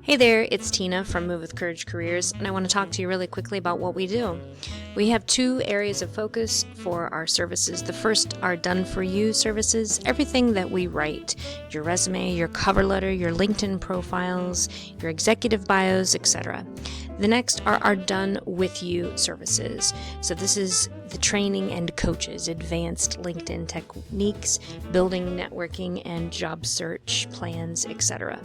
Hey there, it's Tina from Move with Courage Careers, and I want to talk to you really quickly about what we do. We have two areas of focus for our services. The first are done-for-you services, everything that we write, your resume, your cover letter, your LinkedIn profiles, your executive bios, etc. The next are our done-with-you services. So this is the training and coaches, advanced LinkedIn techniques, building networking and job search plans, etc.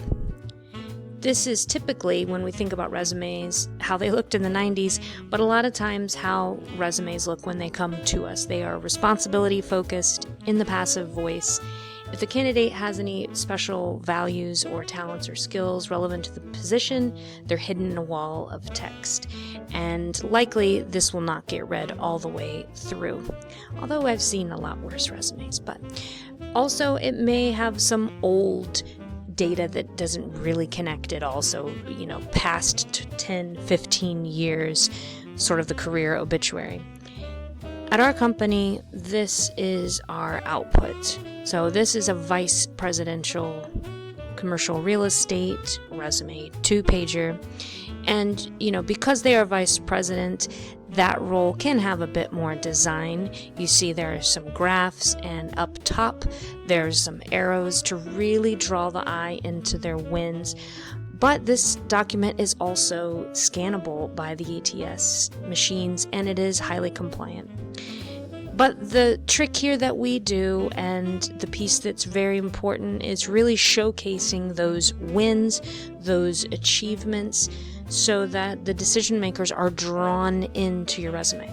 This is typically, when we think about resumes, how they looked in the 90s, but a lot of times how resumes look when they come to us. They are responsibility focused, in the passive voice. If the candidate has any special values or talents or skills relevant to the position, they're hidden in a wall of text. And likely this will not get read all the way through, although I've seen a lot worse resumes. But also it may have some old data that doesn't really connect at all, so past 10, 15 years, sort of the career obituary. At our company, this is our output. So this is a vice presidential commercial real estate resume, 2-pager. And, because they are vice president, that role can have a bit more design. You see there are some graphs, and up top there's some arrows to really draw the eye into their wins. But this document is also scannable by the ATS machines, and it is highly compliant. But the trick here that we do, and the piece that's very important, is really showcasing those wins, those achievements, so that the decision makers are drawn into your resume.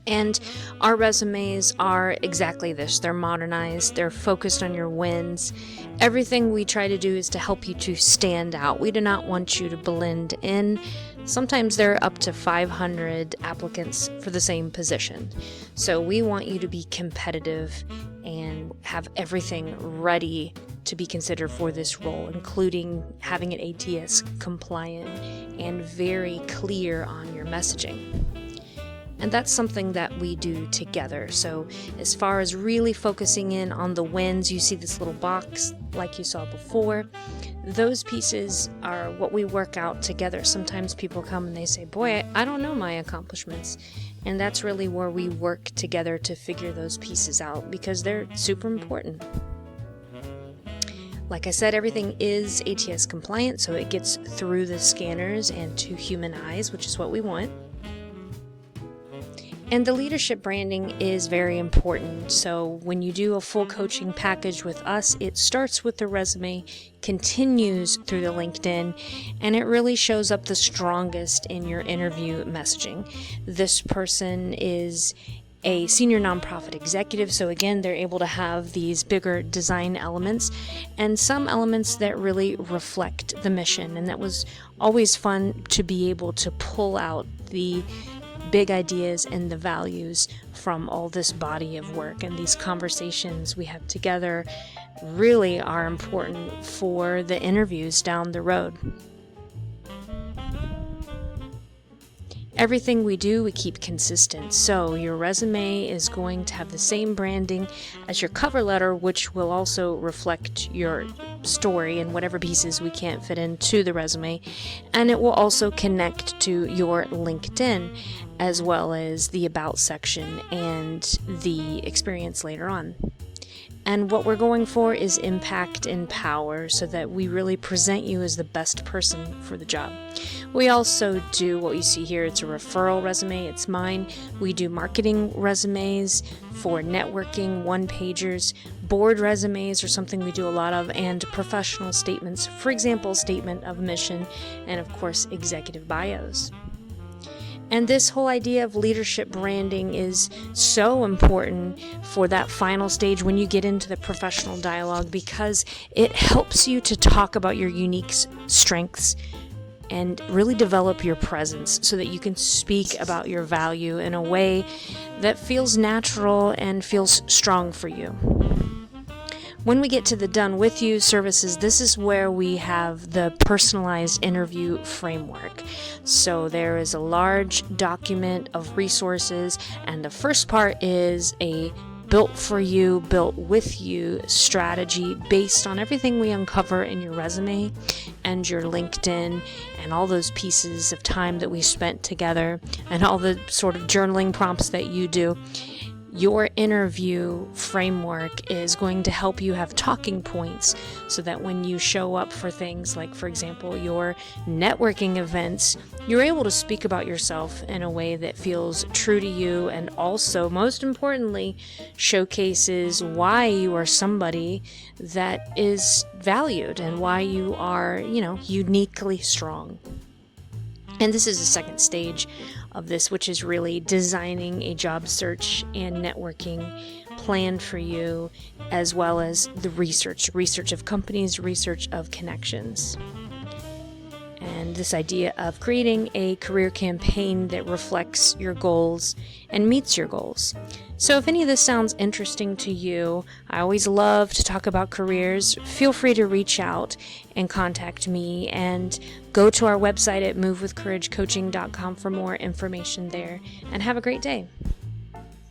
And our resumes are exactly this. They're modernized, they're focused on your wins. Everything we try to do is to help you to stand out. We do not want you to blend in. Sometimes there are up to 500 applicants for the same position. So we want you to be competitive and have everything ready to be considered for this role, including having it ATS compliant and very clear on your messaging. And that's something that we do together. So as far as really focusing in on the wins, you see this little box like you saw before. Those pieces are what we work out together. Sometimes people come and they say, boy, I don't know my accomplishments. And that's really where we work together to figure those pieces out, because they're super important. Like I said, everything is ATS compliant, so it gets through the scanners and to human eyes, which is what we want. And the leadership branding is very important. So when you do a full coaching package with us, it starts with the resume, continues through the LinkedIn, and it really shows up the strongest in your interview messaging. This person is a senior nonprofit executive, so again, they're able to have these bigger design elements and some elements that really reflect the mission. And that was always fun to be able to pull out the big ideas and the values from all this body of work. And these conversations we have together really are important for the interviews down the road. Everything we do, we keep consistent. So your resume is going to have the same branding as your cover letter, which will also reflect your story and whatever pieces we can't fit into the resume. And it will also connect to your LinkedIn, as well as the About section and the experience later on. And what we're going for is impact and power, so that we really present you as the best person for the job. We also do what you see here. It's a referral resume. It's mine. We do marketing resumes for networking, one-pagers, board resumes are something we do a lot of, and professional statements. For example, statement of mission, and of course, executive bios. And this whole idea of leadership branding is so important for that final stage when you get into the professional dialogue, because it helps you to talk about your unique strengths and really develop your presence so that you can speak about your value in a way that feels natural and feels strong for you. When we get to the done with you services, this is where we have the personalized interview framework. So there is a large document of resources, and the first part is a built for you, built with you strategy based on everything we uncover in your resume and your LinkedIn and all those pieces of time that we spent together and all the sort of journaling prompts that you do. Your interview framework is going to help you have talking points so that when you show up for things like, for example, your networking events, you're able to speak about yourself in a way that feels true to you and also, most importantly, showcases why you are somebody that is valued and why you are, uniquely strong. And this is the second stage of this, which is really designing a job search and networking plan for you, as well as the research of companies, research of connections. And this idea of creating a career campaign that reflects your goals and meets your goals. So if any of this sounds interesting to you, I always love to talk about careers. Feel free to reach out and contact me, and go to our website at movewithcouragecoaching.com for more information there. And have a great day.